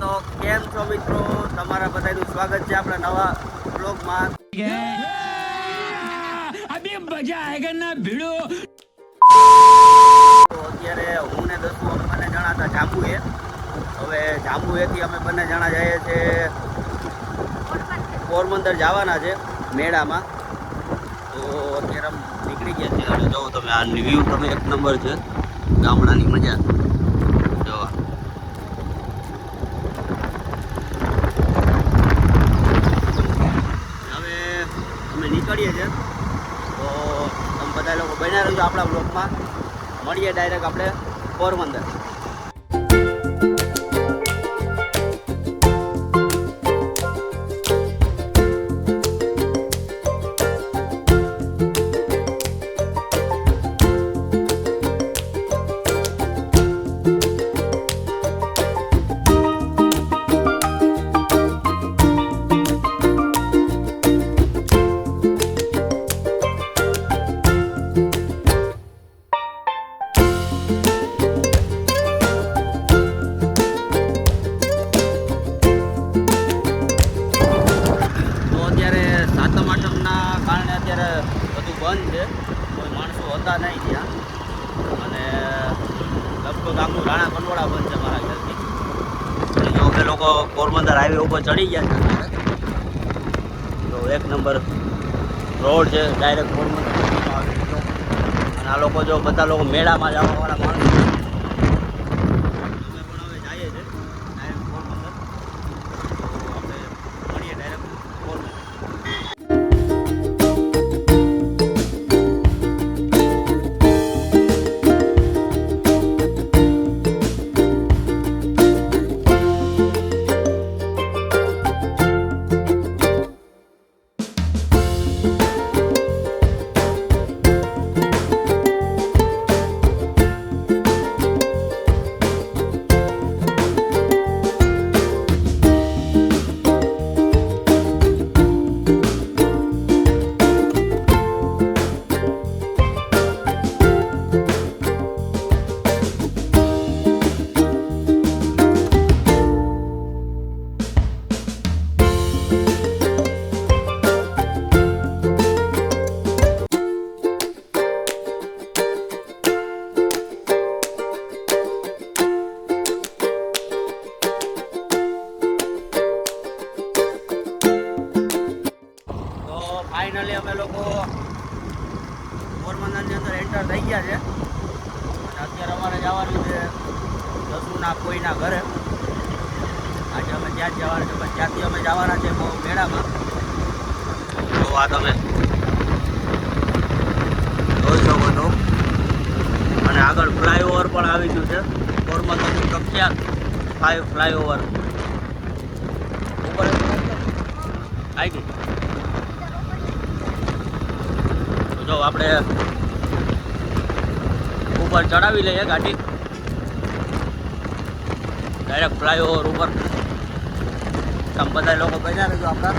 તો કેમ છો મિત્રો, તમારા બધાનું સ્વાગત છે આપણા નવા બ્લોગમાં. અભી મજા આયેગા ના ભીડો. તો અત્યારે હું ને દસુ અમે બંને જણા હતા જાંબુએ. હવે જાંબુએથી અમે બંને જણા જઈએ છીએ પોરબંદર જવાના છે મેળામાં. તો અત્યારે અમે નીકળી ગયા છીએ અને જો તમે આ વ્યૂ તમે એક નંબર છે ગામડાની મજા જોવા. હવે અમે નીકળીએ છીએ તો તમે બધા લોકો બન્યા રહેજો આપણા બ્લોગમાં. મળીએ ડાયરેક્ટ આપણે પોરબંદર. બંધ છે, કોઈ માણસો હતા નહીં ત્યાં, અને લગભગ આખું રાણા કંડોળા બંધ છે મારા ખ્યાલથી. જો અમે લોકો પોરબંદર હાઈવે ઉપર ચડી ગયા છે, તો એક નંબર રોડ છે ડાયરેક્ટ પોરબંદર. અને આ લોકો જો બધા લોકો મેળામાં જવાવાળા માણસો અમે પણ હવે જઈએ છીએ ડાયરેક્ટ પોરબંદર. તો આપણે મળીએ ડાયરેક્ટ પોરબંદર. ફાઇનલી અમે લોકો પોરબંદરની અંદર એન્ટર થઈ ગયા છે અને અત્યારે અમારે જવાનું છે દસુના કોઈના ઘરે. આજે અમે ત્યાં જ જવાના છે, પણ ત્યાંથી અમે જવાના છે મેળામાં. તો આ તમે જોઈ શકો છો. અને આગળ ફ્લાયઓવર પણ આવી ગયું છે, પોરબંદરનું પ્રખ્યાત ફ્લાયઓવર ઉપર આવી ગઈ. જો આપણે ઉપર ચડાવી લઈએ ગાડી ડાયરેક્ટ ફ્લાયઓવર ઉપર. તમે બધા લોકો બન્યા રહેજો આપણા.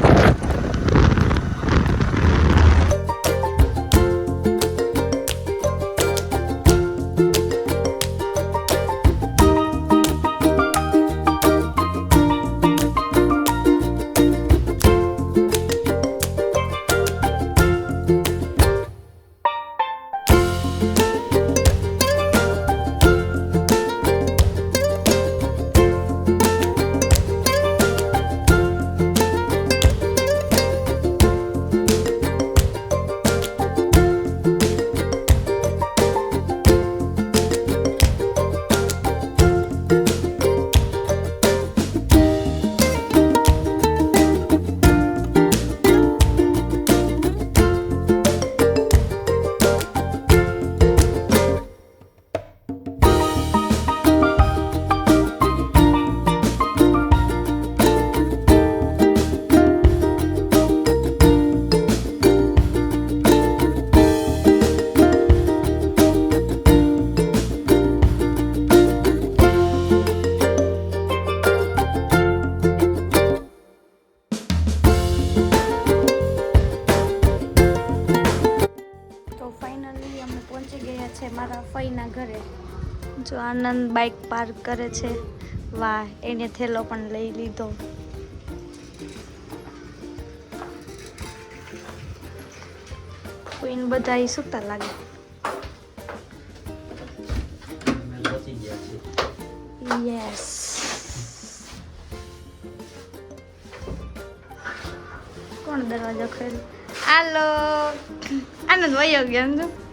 છે મારા ફઈના ઘરે. જો આનંદ બાઇક પાર્ક કરે છે, વાહ, એને થેલો પણ લઈ લીધો. કોઈને બધા ઈ સુતા લાગે. અમે પહોંચી ગયા છીએ. યસ. કોણ દરવાજો ખોલ્યો? હાલો. આનંદ વયો ગયો સમજો.